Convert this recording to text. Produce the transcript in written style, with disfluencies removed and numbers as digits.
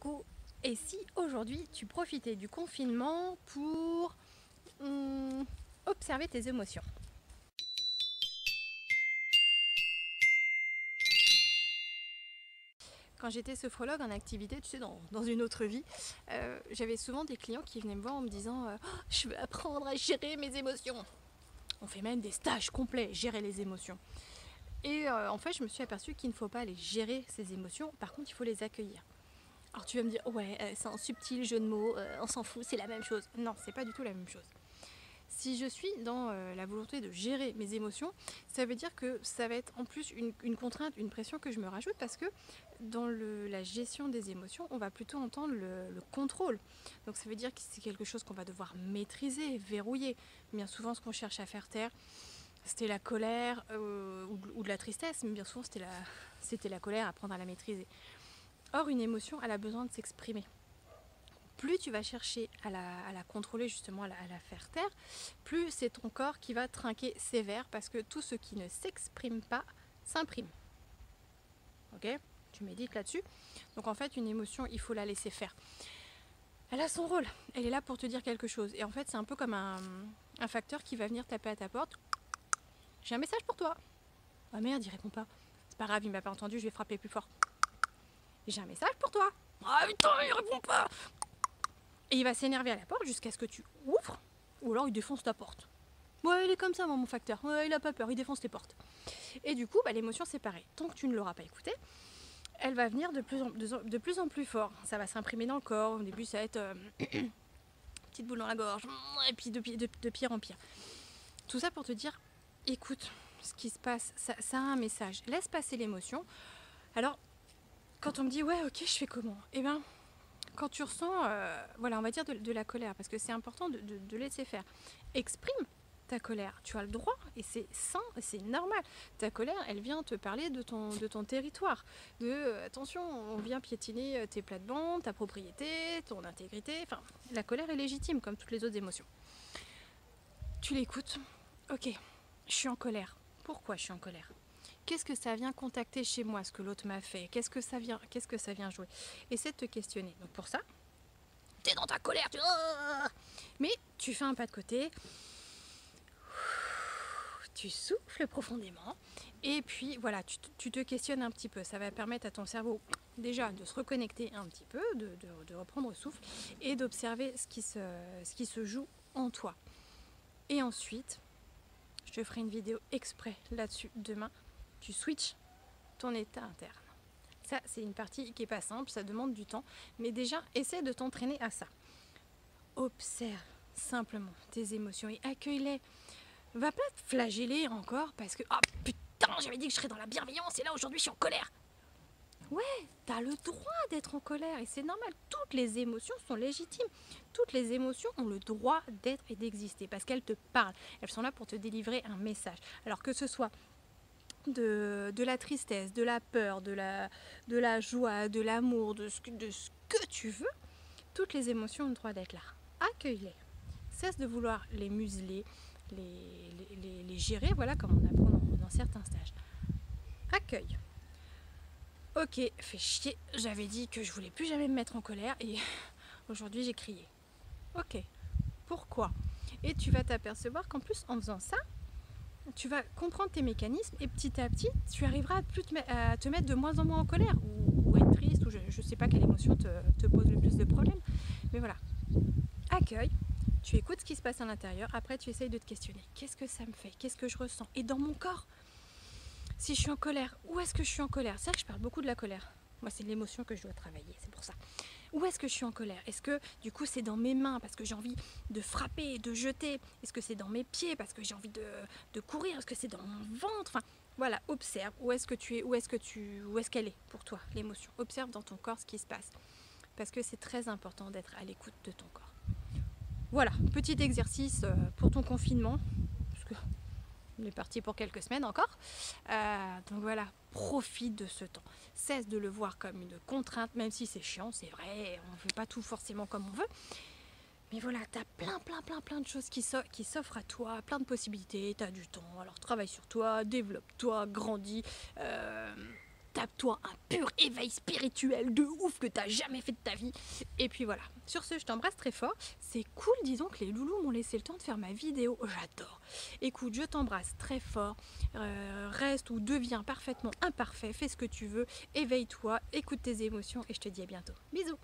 Coucou. Et si aujourd'hui tu profitais du confinement pour observer tes émotions? Quand j'étais sophrologue en activité, tu sais, dans une autre vie, j'avais souvent des clients qui venaient me voir en me disant oh, je veux apprendre à gérer mes émotions. On fait même des stages complets, gérer les émotions. Et en fait, je me suis aperçue qu'il ne faut pas les gérer, ces émotions. Par contre, il faut les accueillir. Alors tu vas me dire, ouais, c'est un subtil jeu de mots, on s'en fout, c'est la même chose. Non, c'est pas du tout la même chose. Si je suis dans la volonté de gérer mes émotions, ça veut dire que ça va être en plus une contrainte, une pression que je me rajoute parce que dans la gestion des émotions, on va plutôt entendre le contrôle. Donc ça veut dire que c'est quelque chose qu'on va devoir maîtriser, verrouiller. Bien souvent, ce qu'on cherche à faire taire, c'était la colère ou de la tristesse, mais bien souvent, c'était la colère, apprendre à la maîtriser. Or, une émotion, elle a besoin de s'exprimer. Plus tu vas chercher à la contrôler, justement, à la faire taire, plus c'est ton corps qui va trinquer sévère parce que tout ce qui ne s'exprime pas s'imprime. Ok ? Tu médites là-dessus. Donc en fait, une émotion, il faut la laisser faire. Elle a son rôle. Elle est là pour te dire quelque chose. Et en fait, c'est un peu comme un facteur qui va venir taper à ta porte. J'ai un message pour toi. Ah merde, il répond pas. C'est pas grave, il m'a pas entendu, je vais frapper plus fort. J'ai un message pour toi. Ah putain, il répond pas. Et il va s'énerver à la porte jusqu'à ce que tu ouvres, ou alors il défonce ta porte. Ouais, il est comme ça, mon facteur. Ouais, il a pas peur, il défonce tes portes. Et du coup, l'émotion, c'est pareil. Tant que tu ne l'auras pas écoutée, elle va venir de plus en plus fort. Ça va s'imprimer dans le corps. Au début, ça va être petite boule dans la gorge, et puis de pire en pire. Tout ça pour te dire, écoute ce qui se passe. Ça a un message. Laisse passer l'émotion. Alors, quand on me dit, ouais, ok, je fais comment ? Eh bien, quand tu ressens, on va dire de la colère, parce que c'est important de laisser faire. Exprime ta colère, tu as le droit, et c'est sain, c'est normal. Ta colère, elle vient te parler de ton territoire, attention, on vient piétiner tes plates-bandes, ta propriété, ton intégrité, enfin, la colère est légitime, comme toutes les autres émotions. Tu l'écoutes, ok, je suis en colère. Pourquoi je suis en colère ? Qu'est-ce que ça vient contacter chez moi, ce que l'autre m'a fait ? Qu'est-ce que ça vient jouer ? Essaie de te questionner. Donc pour ça, t'es dans ta colère, mais tu fais un pas de côté, tu souffles profondément, et puis voilà, tu te questionnes un petit peu. Ça va permettre à ton cerveau déjà de se reconnecter un petit peu, de reprendre souffle, et d'observer ce qui se joue en toi. Et ensuite, je te ferai une vidéo exprès là-dessus demain. Tu switches ton état interne. Ça, c'est une partie qui n'est pas simple, ça demande du temps, mais déjà, essaie de t'entraîner à ça. Observe simplement tes émotions et accueille-les. Va pas te flageller encore parce que, oh putain, j'avais dit que je serais dans la bienveillance et là, aujourd'hui, je suis en colère. Ouais, t'as le droit d'être en colère et c'est normal. Toutes les émotions sont légitimes. Toutes les émotions ont le droit d'être et d'exister parce qu'elles te parlent. Elles sont là pour te délivrer un message. Alors que ce soit de la tristesse, de la peur, de la joie, de l'amour, de ce que tu veux, toutes les émotions ont le droit d'être là. Accueille-les. Cesse de vouloir les museler, les gérer, voilà, comme on apprend dans certains stages. Accueille. Ok, fais chier, j'avais dit que je voulais plus jamais me mettre en colère et aujourd'hui j'ai crié. Ok, pourquoi ? Et tu vas t'apercevoir qu'en plus en faisant ça, tu vas comprendre tes mécanismes et petit à petit, tu arriveras à te mettre de moins en moins en colère ou être triste ou je ne sais pas quelle émotion te pose le plus de problèmes. Mais voilà, accueille, tu écoutes ce qui se passe à l'intérieur, après tu essayes de te questionner. Qu'est-ce que ça me fait ? Qu'est-ce que je ressens ? Et dans mon corps, si je suis en colère, où est-ce que je suis en colère ? C'est vrai que je parle beaucoup de la colère. Moi, c'est l'émotion que je dois travailler, c'est pour ça. Où est-ce que je suis en colère ? Est-ce que du coup c'est dans mes mains parce que j'ai envie de frapper, de jeter ? Est-ce que c'est dans mes pieds parce que j'ai envie de courir ? Est-ce que c'est dans mon ventre ? Enfin, voilà, observe où est-ce que tu es, où est-ce qu'elle est pour toi, l'émotion. Observe dans ton corps ce qui se passe. Parce que c'est très important d'être à l'écoute de ton corps. Voilà, petit exercice pour ton confinement. Parce que on est parti pour quelques semaines encore. Donc voilà, profite de ce temps. Cesse de le voir comme une contrainte, même si c'est chiant, c'est vrai, on ne fait pas tout forcément comme on veut. Mais voilà, tu as plein de choses qui s'offrent à toi, plein de possibilités, tu as du temps. Alors travaille sur toi, développe-toi, grandis. tape-toi un pur éveil spirituel de ouf que t'as jamais fait de ta vie. Et puis voilà. Sur ce, je t'embrasse très fort. C'est cool, disons que les loulous m'ont laissé le temps de faire ma vidéo. J'adore. Écoute, je t'embrasse très fort. Reste ou deviens parfaitement imparfait. Fais ce que tu veux. Éveille-toi, écoute tes émotions et je te dis à bientôt. Bisous.